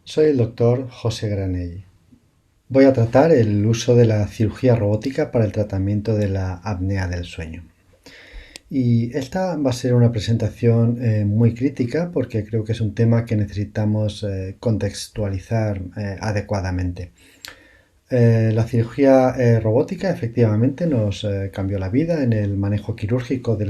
Soy el doctor José Granelli. Voy a tratar el uso de la cirugía robótica para el tratamiento de la apnea del sueño. Y esta va a ser una presentación muy crítica porque creo que es un tema que necesitamos contextualizar adecuadamente. La cirugía robótica efectivamente nos cambió la vida en el manejo quirúrgico de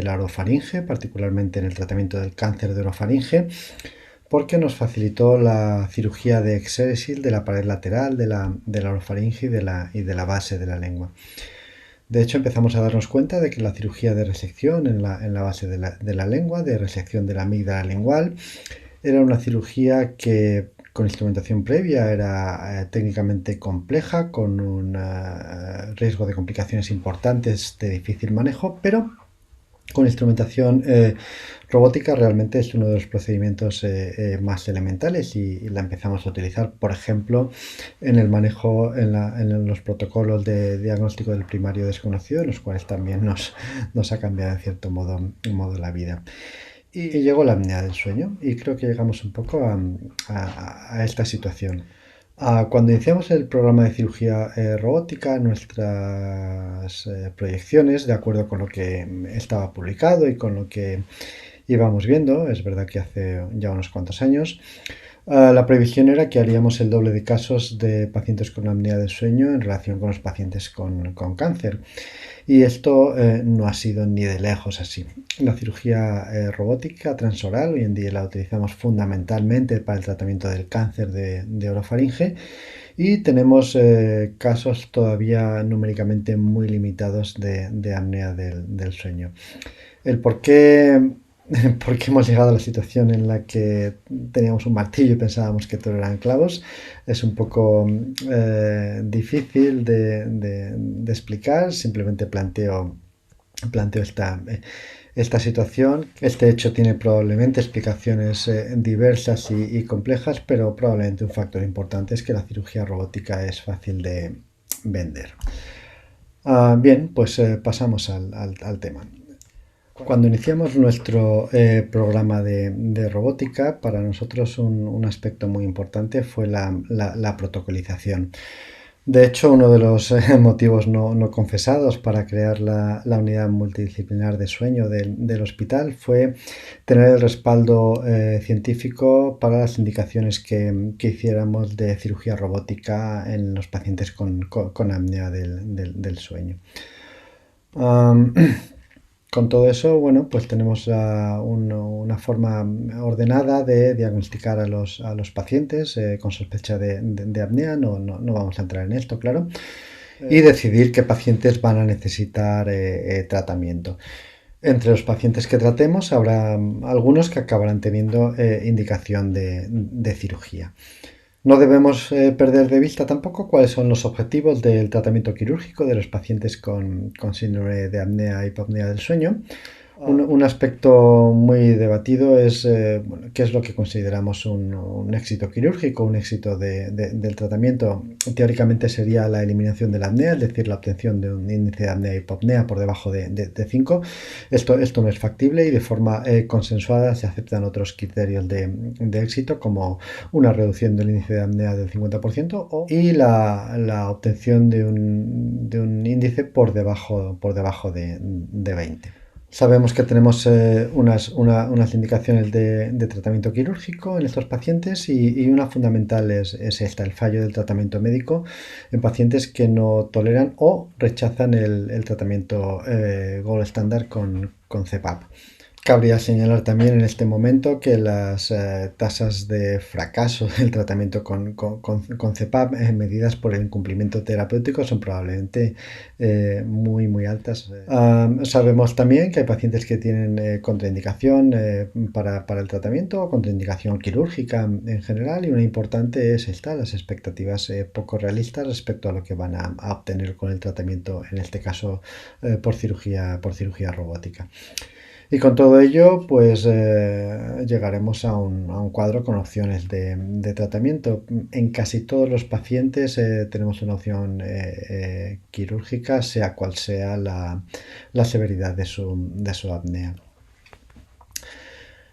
la orofaringe, particularmente en el tratamiento del cáncer de orofaringe, porque nos facilitó la cirugía de exéresis de la pared lateral de la orofaringe y de la base de la lengua. De hecho, empezamos a darnos cuenta de que la cirugía de resección en la base de la lengua, de resección de la amígdala lingual, era una cirugía que con instrumentación previa era técnicamente compleja, con un riesgo de complicaciones importantes de difícil manejo, pero con instrumentación robótica realmente es uno de los procedimientos más elementales y la empezamos a utilizar, por ejemplo, en el manejo, en los protocolos de diagnóstico del primario desconocido, en los cuales también nos ha cambiado en cierto modo la vida. Y llegó la apnea del sueño y creo que llegamos un poco a esta situación. Cuando iniciamos el programa de cirugía robótica, nuestras proyecciones, de acuerdo con lo que estaba publicado y con lo que íbamos viendo, es verdad que hace ya unos cuantos años, la previsión era que haríamos el doble de casos de pacientes con apnea del sueño en relación con los pacientes con cáncer. Y esto no ha sido ni de lejos así. La cirugía robótica transoral hoy en día la utilizamos fundamentalmente para el tratamiento del cáncer de orofaringe y tenemos casos todavía numéricamente muy limitados de apnea del sueño. El por qué, por qué hemos llegado a la situación en la que teníamos un martillo y pensábamos que todo eran clavos es un poco difícil de explicar. Simplemente planteo esta situación. Este hecho tiene probablemente explicaciones diversas y complejas, pero probablemente un factor importante es que la cirugía robótica es fácil de vender. Bien, pues pasamos al tema. Cuando iniciamos nuestro programa de robótica, para nosotros un aspecto muy importante fue la protocolización. De hecho, uno de los motivos no confesados para crear la unidad multidisciplinar de sueño del hospital fue tener el respaldo científico para las indicaciones que hiciéramos de cirugía robótica en los pacientes con apnea del sueño. Um, Con todo eso, bueno, pues tenemos una forma ordenada de diagnosticar a los pacientes con sospecha de apnea. No vamos a entrar en esto, claro. Y decidir qué pacientes van a necesitar tratamiento. Entre los pacientes que tratemos habrá algunos que acabarán teniendo indicación de cirugía. No debemos perder de vista tampoco cuáles son los objetivos del tratamiento quirúrgico de los pacientes con síndrome de apnea e hipopnea del sueño. Un aspecto muy debatido es qué es lo que consideramos un éxito quirúrgico, un éxito del tratamiento. Teóricamente sería la eliminación de la apnea, es decir, la obtención de un índice de apnea e hipopnea por debajo de 5. Esto no es factible y de forma consensuada se aceptan otros criterios de éxito como una reducción del índice de apnea del 50% y la obtención de un índice por debajo de 20. Sabemos que tenemos unas indicaciones de tratamiento quirúrgico en estos pacientes y una fundamental es esta, el fallo del tratamiento médico en pacientes que no toleran o rechazan el tratamiento gold estándar con CPAP. Cabría señalar también en este momento que las tasas de fracaso del tratamiento con CPAP medidas por el incumplimiento terapéutico son probablemente muy altas. Sabemos también que hay pacientes que tienen contraindicación para el tratamiento o contraindicación quirúrgica en general y una importante es esta, las expectativas poco realistas respecto a lo que van a obtener con el tratamiento, en este caso por cirugía robótica. Y con todo ello, pues llegaremos a un cuadro con opciones de tratamiento. En casi todos los pacientes tenemos una opción quirúrgica, sea cual sea la severidad de su apnea.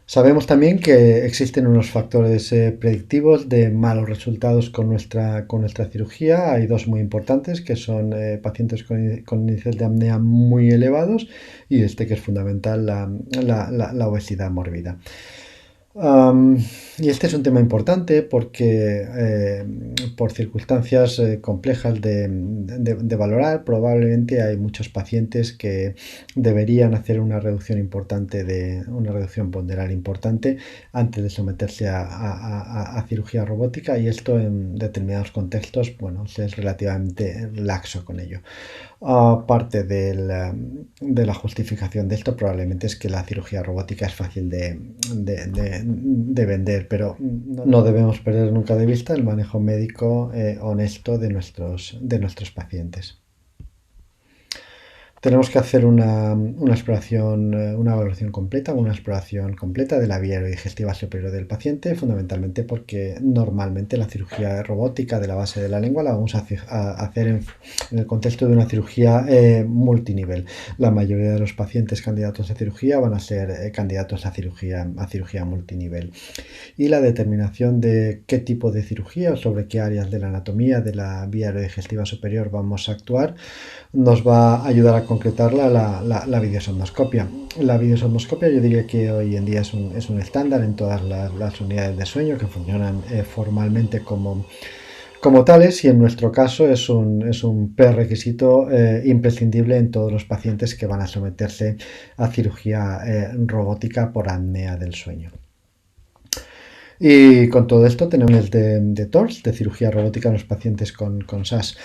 Sabemos también que existen unos factores predictivos de malos resultados con nuestra cirugía. Hay dos muy importantes, que son pacientes con índices de apnea muy elevados y este que es fundamental, la obesidad mórbida. Um, y este es un tema importante porque por circunstancias complejas de valorar, probablemente hay muchos pacientes que deberían hacer una reducción importante una reducción ponderal importante antes de someterse a cirugía robótica, y esto en determinados contextos, bueno, se es relativamente laxo con ello. Aparte de la justificación de esto, probablemente es que la cirugía robótica es fácil de vender, pero no debemos perder nunca de vista el manejo médico honesto de nuestros pacientes. Tenemos que hacer una exploración, una valoración completa, una exploración completa de la vía aerodigestiva superior del paciente, fundamentalmente porque normalmente la cirugía robótica de la base de la lengua la vamos a hacer en el contexto de una cirugía multinivel. La mayoría de los pacientes candidatos a cirugía van a ser candidatos a cirugía multinivel. Y la determinación de qué tipo de cirugía o sobre qué áreas de la anatomía de la vía aerodigestiva superior vamos a actuar nos va a ayudar a concretar la videosondoscopia. La videosondoscopia yo diría que hoy en día es un estándar en todas las unidades de sueño que funcionan formalmente como tales, y en nuestro caso es un prerequisito imprescindible en todos los pacientes que van a someterse a cirugía robótica por apnea del sueño. Y con todo esto tenemos de TORS, de cirugía robótica en los pacientes con SAS.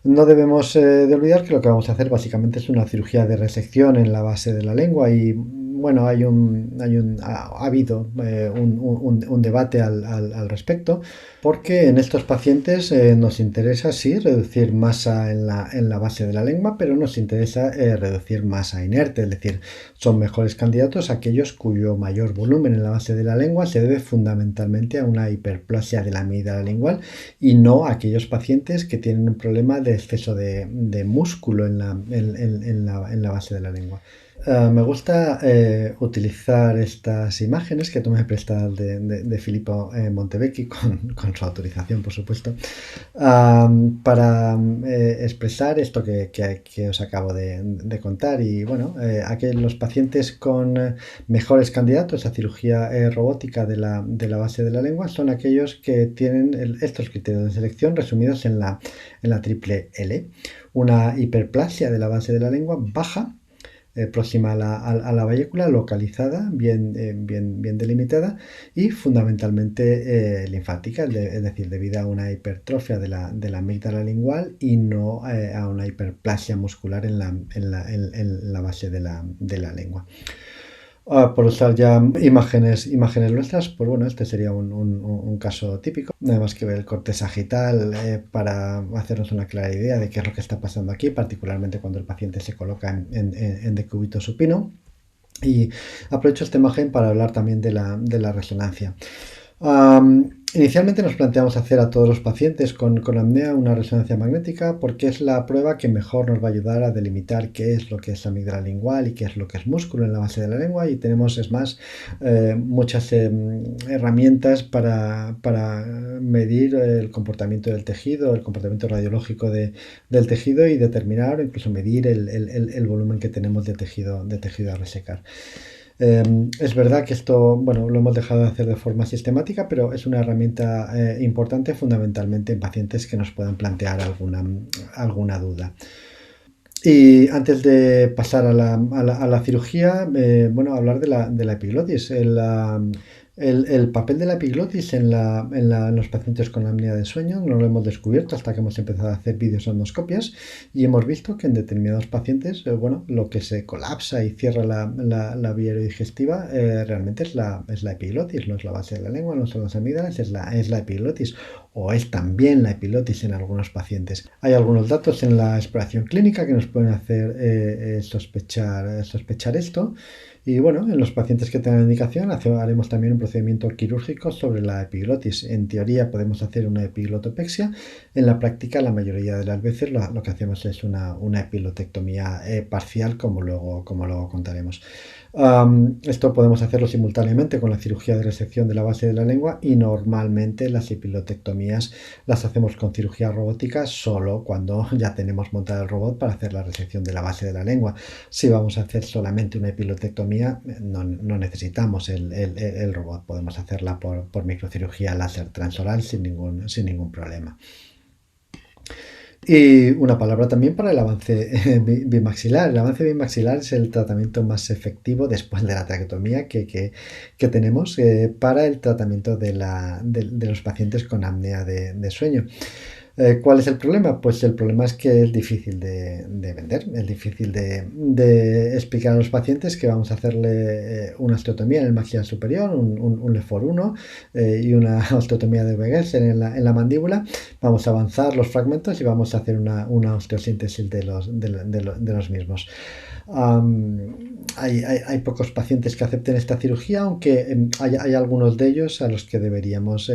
No debemos de olvidar que lo que vamos a hacer básicamente es una cirugía de resección en la base de la lengua, y bueno, ha habido un debate al respecto, porque en estos pacientes nos interesa sí reducir masa en la base de la lengua, pero nos interesa reducir masa inerte, es decir, son mejores candidatos aquellos cuyo mayor volumen en la base de la lengua se debe fundamentalmente a una hiperplasia de la amígdala lingual, y no a aquellos pacientes que tienen un problema de exceso de músculo en la base de la lengua. Me gusta utilizar estas imágenes que tú me prestas de Filippo Montevecchi, con su autorización, por supuesto, para expresar esto que os acabo de contar. Y bueno, los pacientes con mejores candidatos a cirugía robótica de la base de la lengua son aquellos que tienen estos criterios de selección resumidos en la triple L: una hiperplasia de la base de la lengua baja, próxima a la vallécula, localizada, bien delimitada, y fundamentalmente linfática, es decir, debido a una hipertrofia de la amígdala lingual y no a una hiperplasia muscular en la base de la lengua. Por usar ya imágenes nuestras, pues bueno, este sería un caso típico. Nada más que ver el corte sagital para hacernos una clara idea de qué es lo que está pasando aquí, particularmente cuando el paciente se coloca en decúbito supino. Y aprovecho esta imagen para hablar también de la resonancia. Inicialmente nos planteamos hacer a todos los pacientes con apnea una resonancia magnética, porque es la prueba que mejor nos va a ayudar a delimitar qué es lo que es amígdala lingual y qué es lo que es músculo en la base de la lengua, y tenemos, es más, muchas herramientas para medir el comportamiento del tejido, el comportamiento radiológico del tejido, y determinar o incluso medir el volumen que tenemos de tejido a resecar. Es verdad que esto, bueno, lo hemos dejado de hacer de forma sistemática, pero es una herramienta importante, fundamentalmente en pacientes que nos puedan plantear alguna duda. Y antes de pasar a la cirugía, bueno, hablar de la epiglotis. El papel de la epiglotis en los pacientes con apnea de sueño no lo hemos descubierto hasta que hemos empezado a hacer videosondoscopias, y hemos visto que en determinados pacientes, bueno, lo que se colapsa y cierra la vía aerodigestiva realmente es la epiglotis, no es la base de la lengua, no son las amígdalas, es la epiglotis, o es también la epiglotis en algunos pacientes. Hay algunos datos en la exploración clínica que nos pueden hacer sospechar esto. Y bueno, en los pacientes que tengan indicación haremos también un procedimiento quirúrgico sobre la epiglotis. En teoría podemos hacer una epiglotopexia. En la práctica, la mayoría de las veces lo que hacemos es una epiglotectomía parcial, como luego contaremos. Esto podemos hacerlo simultáneamente con la cirugía de resección de la base de la lengua y normalmente las epilotectomías las hacemos con cirugía robótica solo cuando ya tenemos montado el robot para hacer la resección de la base de la lengua. Si vamos a hacer solamente una epilotectomía, no necesitamos el robot, podemos hacerla por microcirugía láser transoral sin ningún problema. Y una palabra también para el avance bimaxilar. El avance bimaxilar es el tratamiento más efectivo después de la traqueotomía que tenemos para el tratamiento de los pacientes con apnea de sueño. ¿Cuál es el problema? Pues el problema es que es difícil de vender, es difícil de explicar a los pacientes que vamos a hacerle una osteotomía en el maxilar superior, un LEFOR 1 y una osteotomía de Wegener en la mandíbula. Vamos a avanzar los fragmentos y vamos a hacer una osteosíntesis de los mismos. Hay pocos pacientes que acepten esta cirugía, aunque hay algunos de ellos a los que deberíamos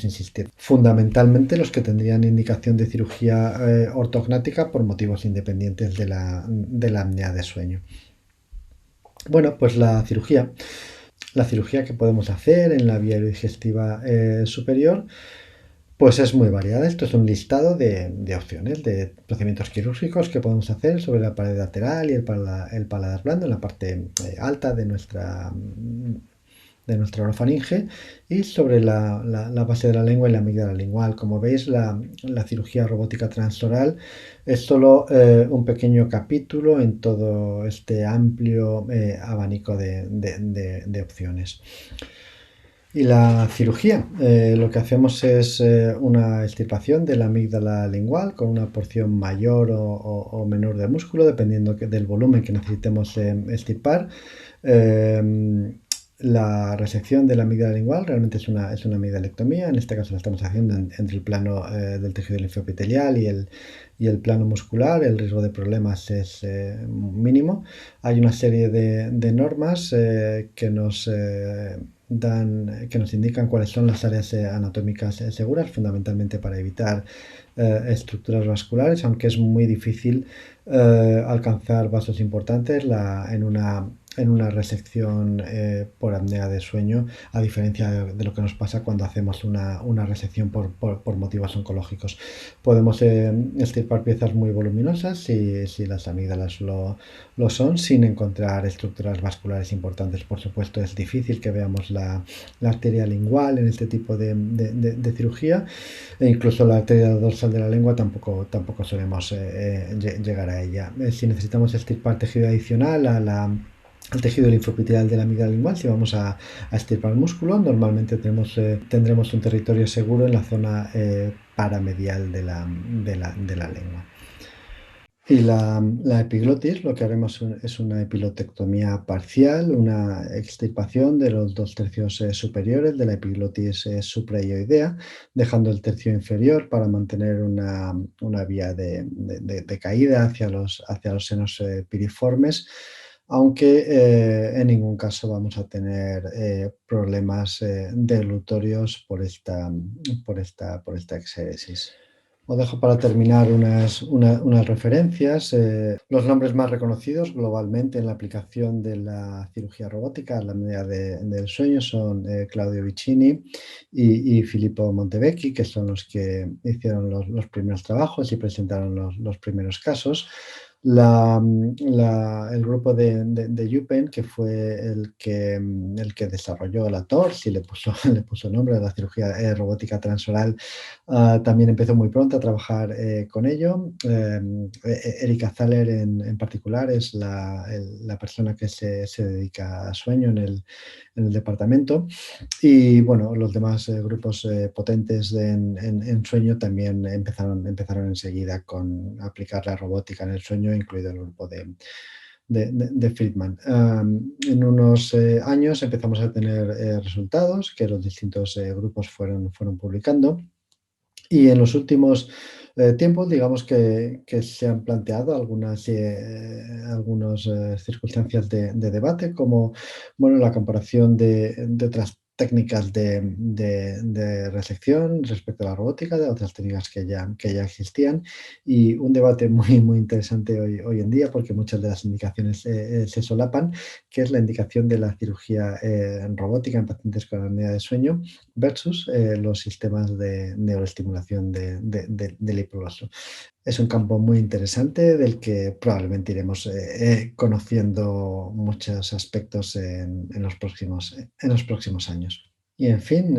insistir. Fundamentalmente los que tendrían indicación de cirugía ortognática por motivos independientes de la apnea de sueño. Bueno, pues la cirugía que podemos hacer en la vía digestiva superior pues es muy variada. Esto es un listado de opciones, de procedimientos quirúrgicos que podemos hacer sobre la pared lateral y el paladar blando, en la parte alta de nuestra orofaringe y sobre la base de la lengua y la amígdala lingual. Como veis, la cirugía robótica transoral es solo un pequeño capítulo en todo este amplio abanico de opciones. Y la cirugía, lo que hacemos es una extirpación de la amígdala lingual con una porción mayor o menor de músculo, dependiendo del volumen que necesitemos extirpar. La resección de la amígdala lingual realmente es una amigdalectomía. En este caso la estamos haciendo entre el plano del tejido linfoepitelial y el plano muscular. El riesgo de problemas es mínimo. Hay una serie de normas que nos indican cuáles son las áreas anatómicas seguras, fundamentalmente para evitar estructuras vasculares, aunque es muy difícil alcanzar vasos importantes en una resección por apnea de sueño, a diferencia de lo que nos pasa cuando hacemos una resección por motivos oncológicos. Podemos extirpar piezas muy voluminosas si las amígdalas lo son, sin encontrar estructuras vasculares importantes. Por supuesto, es difícil que veamos la arteria lingual en este tipo de cirugía, e incluso la arteria dorsal de la lengua tampoco solemos llegar a ella. Si necesitamos extirpar tejido adicional al tejido linfoepitelial de la amígdala lingual, si vamos a extirpar músculo, normalmente tendremos un territorio seguro en la zona paramedial de la lengua. Y la epiglotis, lo que haremos es una epilotectomía parcial, una extirpación de los 2 tercios superiores de la epiglotis supraioidea, dejando el tercio inferior para mantener una vía de caída hacia los senos piriformes, aunque en ningún caso vamos a tener problemas deglutorios por esta exéresis. Os dejo para terminar unas referencias. Los nombres más reconocidos globalmente en la aplicación de la cirugía robótica, la apnea del sueño, son Claudio Vicini y Filippo Montevecchi, que son los que hicieron los primeros trabajos y presentaron los primeros casos. El grupo de UPenn, que fue el que desarrolló la TORS y le puso nombre a la cirugía robótica transoral, también empezó muy pronto a trabajar con ello. Erika Thaler en particular es la persona que se dedica a sueño en el departamento. Y bueno, los demás grupos potentes en sueño también empezaron enseguida con aplicar la robótica en el sueño, incluido el grupo de Friedman. En unos años empezamos a tener resultados que los distintos grupos fueron publicando. Y en los últimos tiempos, digamos que se han planteado algunas circunstancias de debate, como bueno, la comparación de otras técnicas de resección respecto a la robótica, de otras técnicas que ya existían, y un debate muy, muy interesante hoy en día, porque muchas de las indicaciones se solapan, que es la indicación de la cirugía robótica en pacientes con apnea de sueño versus los sistemas de neuroestimulación del hipoglosio. Es un campo muy interesante del que probablemente iremos conociendo muchos aspectos en los próximos años. Y en fin,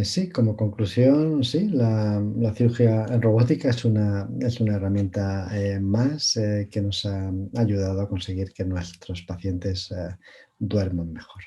sí, como conclusión, sí, la cirugía en robótica es una herramienta más que nos ha ayudado a conseguir que nuestros pacientes duerman mejor.